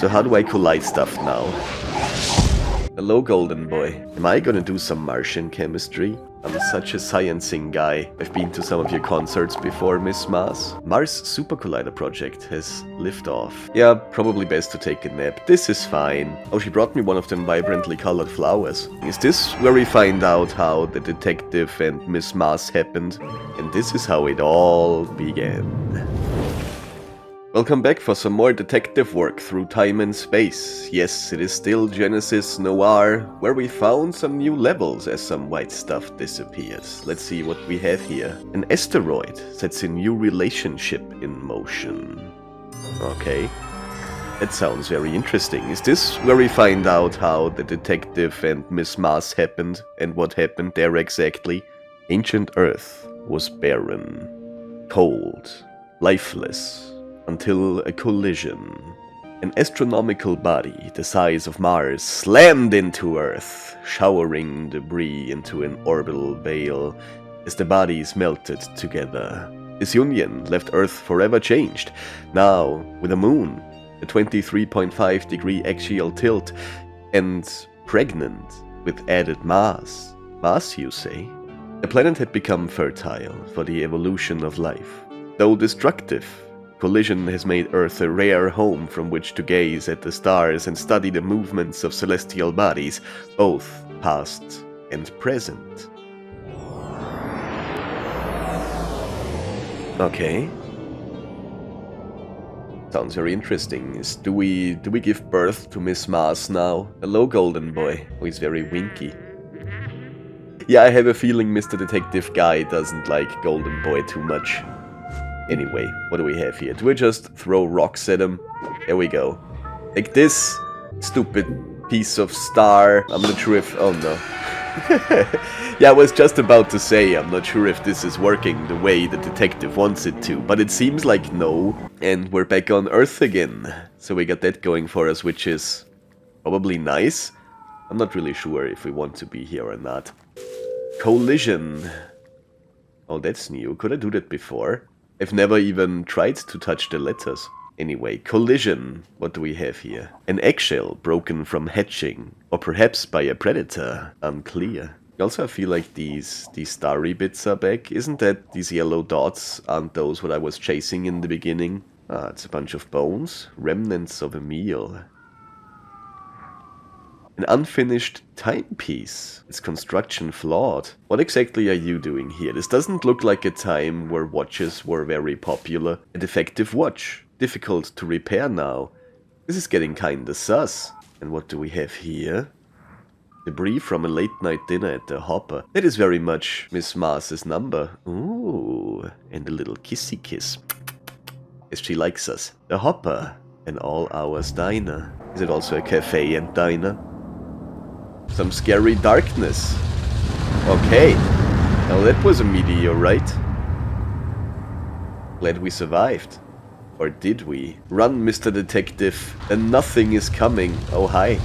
So how do I collide stuff now? Hello, golden boy. Am I gonna do some Martian chemistry? I'm such a sciencing guy. I've been to some of your concerts before, Miss Mars. Mars Super Collider project has liftoff. Yeah, probably best to take a nap. This is fine. Oh, she brought me one of them vibrantly colored flowers. Is this where we find out how the detective and Miss Mars happened? And this is how it all began. Welcome back for some more detective work through time and space. Yes, it is still Genesis Noir, where we found some new levels as some white stuff disappears. Let's see what we have here. An asteroid sets a new relationship in motion. Okay. That sounds very interesting. Is this where we find out how the detective and Miss Mars happened and what happened there exactly? Ancient Earth was barren, cold, lifeless. Until a collision. An astronomical body the size of Mars slammed into Earth, showering debris into an orbital veil as the bodies melted together. This union left Earth forever changed, now with a moon, a 23.5 degree axial tilt, and pregnant with added mass. Mass, you say? The planet had become fertile for the evolution of life. Though destructive, collision has made Earth a rare home from which to gaze at the stars and study the movements of celestial bodies, both past and present. Okay. Sounds very interesting. Do we give birth to Miss Mars now? Hello, golden boy. Oh, he's very winky. Yeah, I have a feeling Mr. Detective Guy doesn't like golden boy too much. Anyway, what do we have here? Do we just throw rocks at him? There we go. Like this stupid piece of star. I'm not sure if... oh no. Yeah, I was just about to say, I'm not sure if this is working the way the detective wants it to, but it seems like no. And we're back on Earth again. So we got that going for us, which is probably nice. I'm not really sure if we want to be here or not. Collision. Oh, that's new. Could I do that before? I've never even tried to touch the letters. Anyway, collision. What do we have here? An eggshell broken from hatching, or perhaps by a predator. Unclear. Also, I feel like these starry bits are back. Isn't that these yellow dots? Aren't those what I was chasing in the beginning? Ah, it's a bunch of bones. Remnants of a meal. An unfinished timepiece. Its construction flawed. What exactly are you doing here? This doesn't look like a time where watches were very popular. A defective watch. Difficult to repair now. This is getting kinda sus. And what do we have here? Debris from a late night dinner at the Hopper. That is very much Miss Mars's number. Ooh, and a little kissy kiss. As she likes us. The Hopper. An all-hours diner. Is it also a cafe and diner? Some scary darkness. Okay. Now that was a meteorite. Glad we survived. Or did we? Run, Mr. Detective. And nothing is coming. Oh, hi.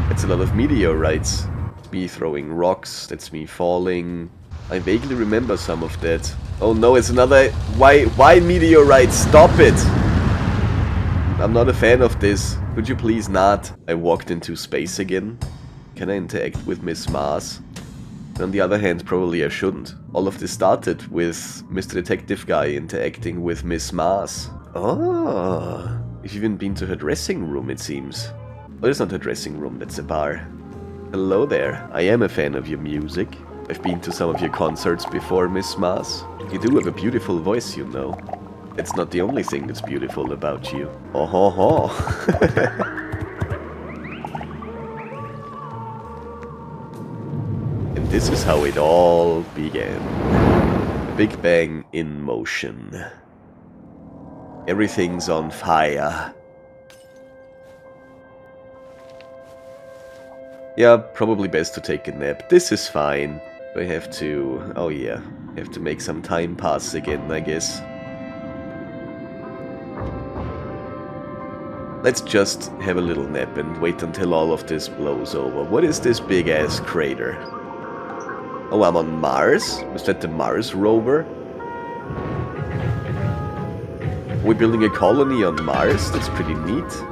That's a lot of meteorites. Me throwing rocks. That's me falling. I vaguely remember some of that. Oh no, it's another... Why meteorites? Stop it! I'm not a fan of this. Could you please not? I walked into space again. Can I interact with Miss Mars? On the other hand, probably I shouldn't. All of this started with Mr. Detective Guy interacting with Miss Mars. Oh, you've even been to her dressing room, it seems. Oh, it's not her dressing room, that's a bar. Hello there. I am a fan of your music. I've been to some of your concerts before, Miss Mars. You do have a beautiful voice, you know. That's not the only thing that's beautiful about you. Oh ho ho. And this is how it all began. The Big Bang in motion. Everything's on fire. Yeah, probably best to take a nap. This is fine. I have to... oh yeah. I have to make some time pass again, I guess. Let's just have a little nap and wait until all of this blows over. What is this big-ass crater? Oh, I'm on Mars? Was that the Mars rover? We're building a colony on Mars. That's pretty neat.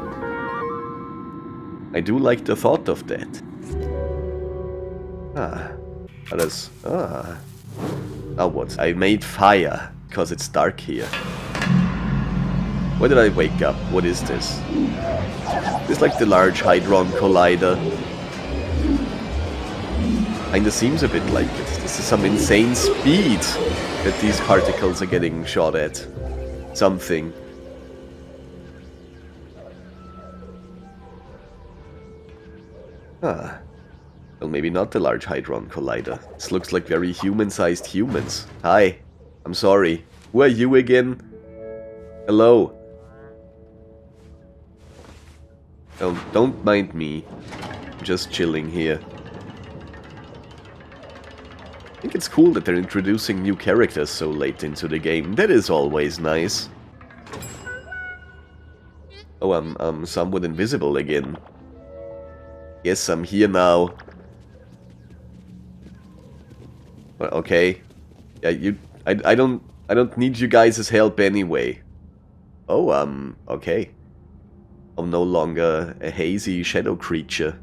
I do like the thought of that. Now what? I made fire, because it's dark here. Why did I wake up? What is this? It's like the Large Hadron Collider. Kinda seems a bit like it. This is some insane speed that these particles are getting shot at. Something. Well, maybe not the Large Hadron Collider. This looks like very human-sized humans. Hi. I'm sorry. Who are you again? Hello. Don't mind me. I'm just chilling here. I think it's cool that they're introducing new characters so late into the game. That is always nice. Oh, I'm somewhat invisible again. Yes, I'm here now. Well, okay. Yeah, I don't need you guys' help anyway. Oh, okay. I'm no longer a hazy shadow creature.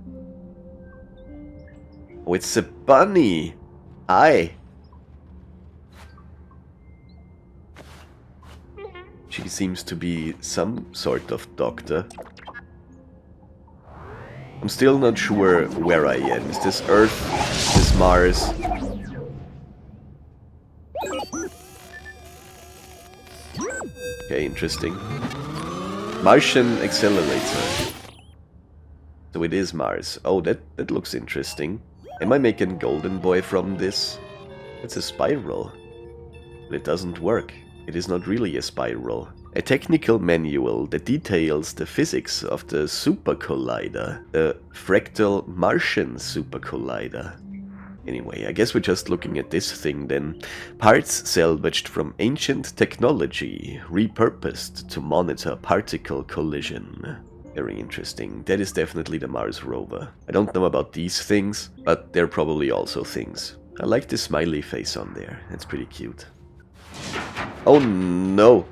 Oh, it's a bunny! Hi! She seems to be some sort of doctor. I'm still not sure where I am. Is this Earth? Is this Mars? Okay, interesting. Martian accelerator. So it is Mars. Oh, that looks interesting. Am I making Golden Boy from this? It's a spiral. But it doesn't work. It is not really a spiral. A technical manual that details the physics of the super collider. The fractal Martian super collider. Anyway, I guess we're just looking at this thing then. Parts salvaged from ancient technology, repurposed to monitor particle collision. Very interesting. That is definitely the Mars rover. I don't know about these things, but they're probably also things. I like the smiley face on there. That's pretty cute. Oh no!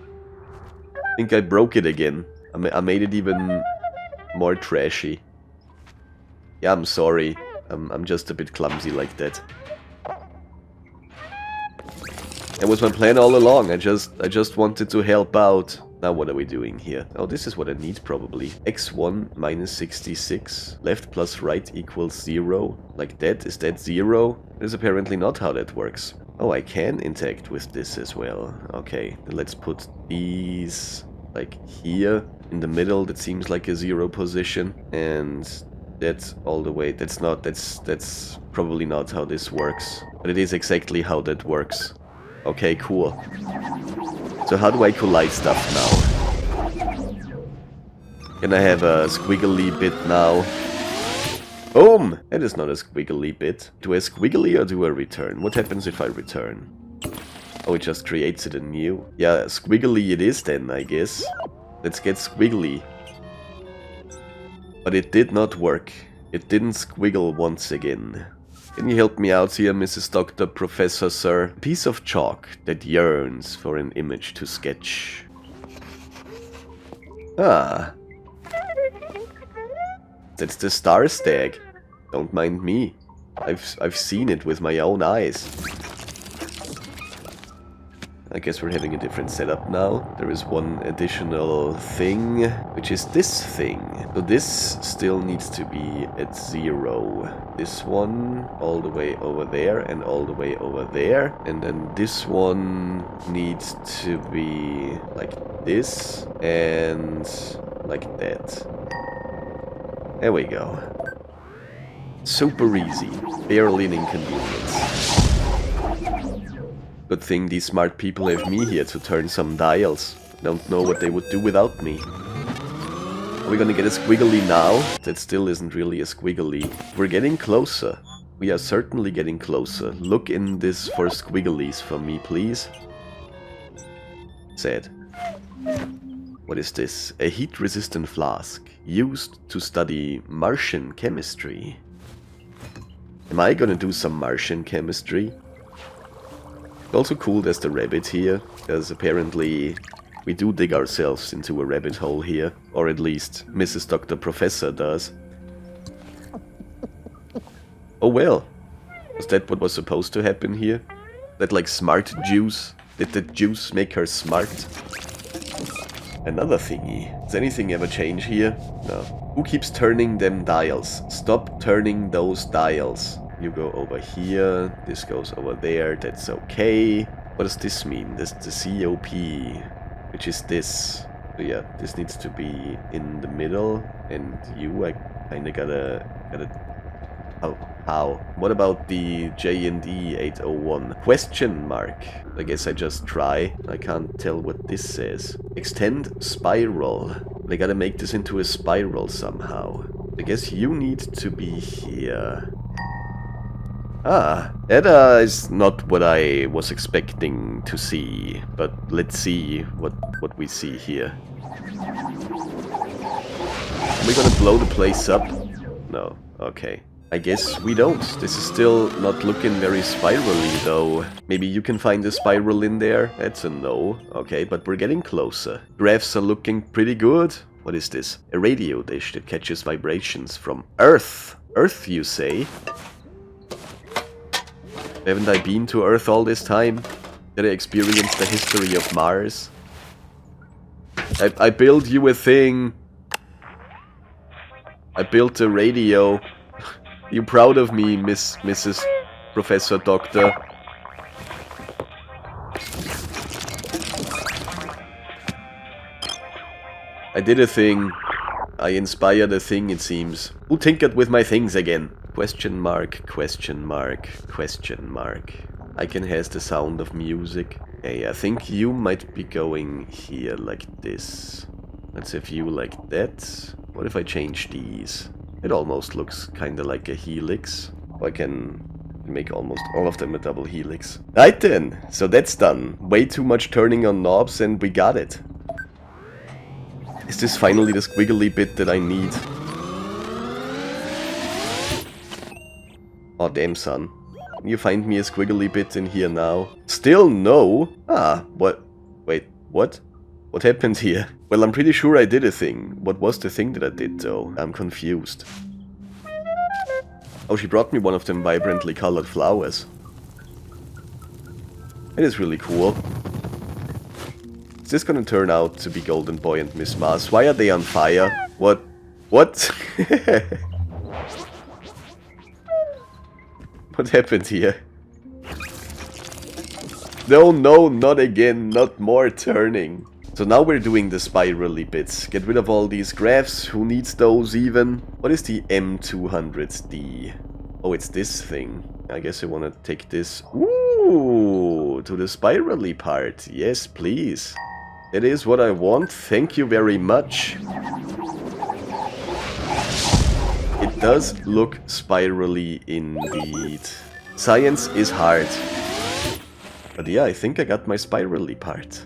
I think I broke it again. I made it even more trashy. Yeah, I'm sorry. I'm just a bit clumsy like that. That was my plan all along. I just wanted to help out. Now what are we doing here? Oh, this is what I need probably. x1 minus 66. Left plus right equals 0. Like that? Is that 0? That is apparently not how that works. Oh, I can interact with this as well. Okay, then let's put these like here in the middle. That seems like a 0 position. And that's all the way. That's probably not how this works. But it is exactly how that works. Okay, cool. So how do I collide stuff now? Can I have a squiggly bit now? Boom! That is not a squiggly bit. Do I squiggly or do I return? What happens if I return? Oh, it just creates it anew. Yeah, squiggly it is then, I guess. Let's get squiggly. But it did not work. It didn't squiggle once again. Can you help me out here, Mrs. Dr. Professor Sir? A piece of chalk that yearns for an image to sketch. Ah. That's the star stag. Don't mind me. I've seen it with my own eyes. I guess we're having a different setup now. There is one additional thing, which is this thing. So this still needs to be at 0. This one all the way over there and all the way over there. And then this one needs to be like this and like that. There we go. Super easy. Barely an inconvenience. Good thing these smart people have me here to turn some dials. Don't know what they would do without me. Are we gonna get a squiggly now? That still isn't really a squiggly. We're getting closer. We are certainly getting closer. Look in this for squigglies for me, please. Sad. What is this? A heat-resistant flask used to study Martian chemistry. Am I gonna do some Martian chemistry? Also cool there's the rabbit here, because apparently We do dig ourselves into a rabbit hole here. Or at least Mrs. Dr. Professor does. Oh well. Was that what was supposed to happen here? That like smart juice? Did the juice make her smart? Another thingy. Does anything ever change here? No. Who keeps turning them dials? Stop turning those dials. You go over here. This goes over there. That's okay. What does this mean? This is the COP. Which is this. So yeah, this needs to be in the middle. And you, I kinda gotta... How? What about the JND 801? Question mark. I guess I just try. I can't tell what this says. Extend spiral. I gotta make this into a spiral somehow. I guess you need to be here. Ah, that is not what I was expecting to see. But let's see what we see here. Are we gonna blow the place up? No. Okay. I guess we don't. This is still not looking very spirally, though. Maybe you can find a spiral in there? That's a no. Okay, but we're getting closer. Graphs are looking pretty good. What is this? A radio dish that catches vibrations from Earth. Earth, you say? Haven't I been to Earth all this time? Did I experience the history of Mars? I built you a thing. I built a radio. You proud of me, Mrs. Professor Doctor? I did a thing. I inspired a thing, it seems. Who tinkered with my things again? Question mark, question mark, question mark. I can hear the sound of music. Hey, I think you might be going here like this. Let's have you like that. What if I change these? It almost looks kinda like a helix. I can make almost all of them a double helix. Right then, so that's done. Way too much turning on knobs and we got it. Is this finally the squiggly bit that I need? Oh damn son. Can you find me a squiggly bit in here now? Still no? Ah, what? Wait, what? What happened here? Well, I'm pretty sure I did a thing. What was the thing that I did, though? I'm confused. Oh, she brought me one of them vibrantly colored flowers. It is really cool. Is this gonna turn out to be Golden Boy and Miss Mars? Why are they on fire? What? What? What happened here? No, no, not again. Not more turning. So now we're doing the spirally bits. Get rid of all these graphs. Who needs those even? What is the M200D? Oh, it's this thing. I guess I want to take this. Ooh, to the spirally part. Yes, please. That is what I want. Thank you very much. It does look spirally indeed. Science is hard. But yeah, I think I got my spirally part.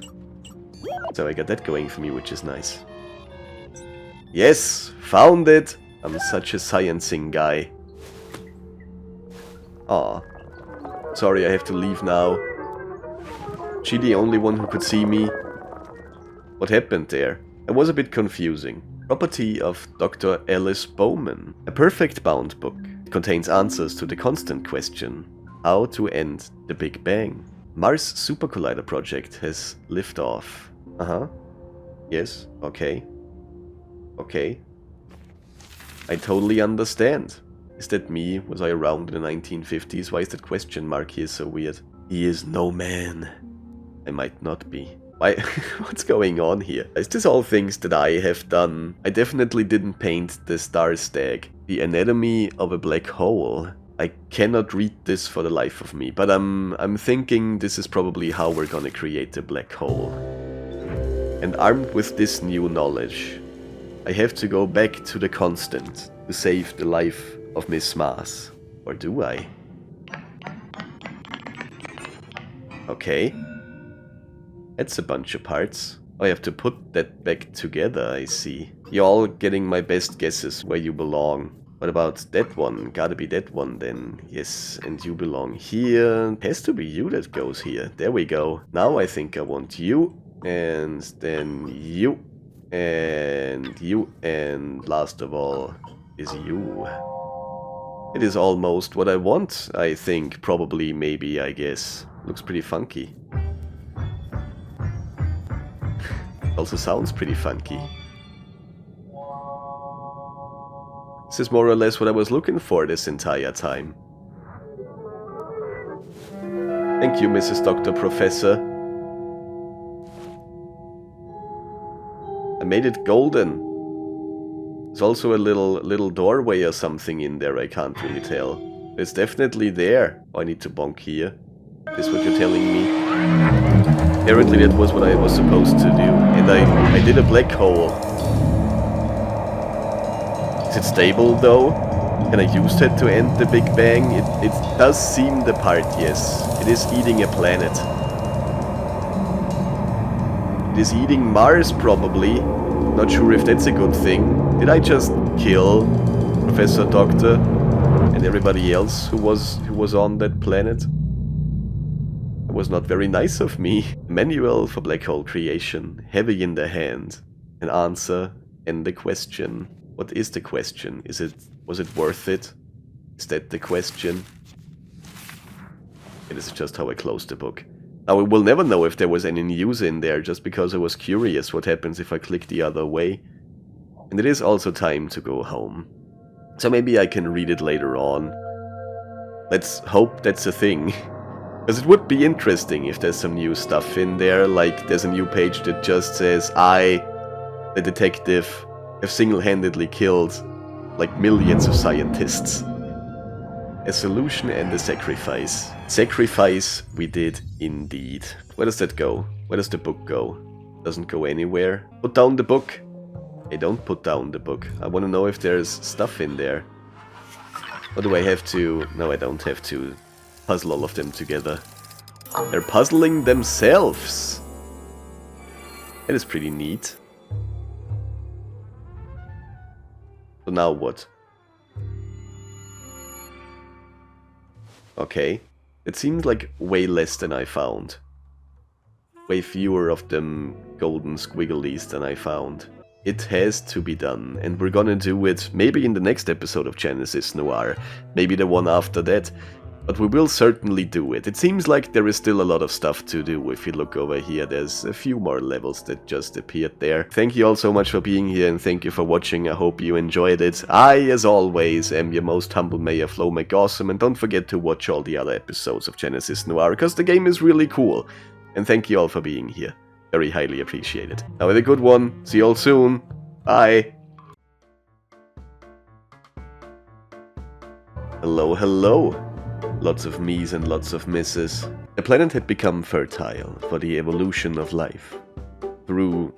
So I got that going for me, which is nice. Yes, found it! I'm such a sciencing guy. Aw. Sorry, I have to leave now. She the only one who could see me? What happened there? It was a bit confusing. Property of Dr. Alice Bowman. A perfect bound book. It contains answers to the constant question: how to end the Big Bang. Mars Super Collider project has liftoff. Uh-huh. Yes, okay. Okay. I totally understand. Is that me? Was I around in the 1950s? Why is that question mark here so weird? He is no man. I might not be. Why? What's going on here? Is this all things that I have done? I definitely didn't paint the star stack. The anatomy of a black hole. I cannot read this for the life of me, but I'm thinking this is probably how we're gonna create a black hole. And armed with this new knowledge, I have to go back to the constant to save the life of Miss Mars. Or do I? Okay. That's a bunch of parts. I have to put that back together, I see. You're all getting my best guesses where you belong. What about that one? Gotta be that one then. Yes, and you belong here. Has to be you that goes here. There we go. Now I think I want you And then you. And you. And last of all is you. It is almost what I want, I think. Probably, maybe, I guess. Looks pretty funky. Also sounds pretty funky. This is more or less what I was looking for this entire time. Thank you, Mrs. Dr. Professor. I made it golden. There's also a little doorway or something in there, I can't really tell. It's definitely there. Oh, I need to bonk here. Is what you're telling me? Apparently that was what I was supposed to do. And I did a black hole. Is it stable though? Can I use that to end the Big Bang? It does seem the part, yes. It is eating a planet. It is eating Mars, probably. Not sure if that's a good thing. Did I just kill Professor Doctor and everybody else who was on that planet? It was not very nice of me. Manual for black hole creation. Heavy in the hand. An answer and the question. What is the question? Was it worth it? Is that the question? It is just how I closed the book. Now, we will never know if there was any news in there, just because I was curious what happens if I click the other way. And it is also time to go home. So maybe I can read it later on. Let's hope that's a thing. Because it would be interesting if there's some new stuff in there, like there's a new page that just says, I, the detective, have single-handedly killed, like, millions of scientists. A solution and a sacrifice. Sacrifice we did indeed. Where does that go? Where does the book go? Doesn't go anywhere. Put down the book. Hey, don't put down the book. I want to know if there's stuff in there. Or do I have to... No, I don't have to puzzle all of them together. They're puzzling themselves. That is pretty neat. So now what? Okay. It seems like way less than I found. Way fewer of them golden squigglies than I found. It has to be done, and we're gonna do it maybe in the next episode of Genesis Noir, maybe the one after that, but we will certainly do it. It seems like there is still a lot of stuff to do. If you look over here, there's a few more levels that just appeared there. Thank you all so much for being here, and thank you for watching. I hope you enjoyed it. I, as always, am your most humble mayor, Flo MacAwesome, and don't forget to watch all the other episodes of Genesis Noir, because the game is really cool. And thank you all for being here. Very highly appreciated. Now have a good one. See you all soon. Bye. Hello, hello. Lots of me's and lots of misses. The planet had become fertile for the evolution of life. Through...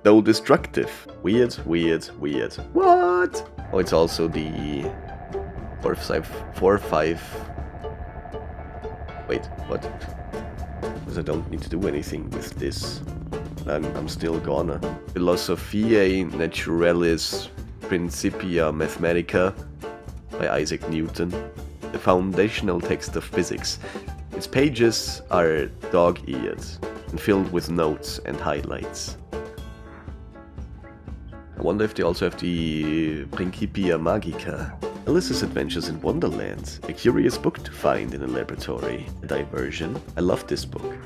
though destructive. Weird, weird, weird. What? Oh, it's also the... 4-5... Wait, what? Because I don't need to do anything with this. I'm still gonna. Philosophiae Naturalis Principia Mathematica by Isaac Newton. The foundational text of physics. Its pages are dog-eared and filled with notes and highlights. I wonder if they also have the Principia Magica. Alice's Adventures in Wonderland, a curious book to find in a laboratory. A diversion. I love this book.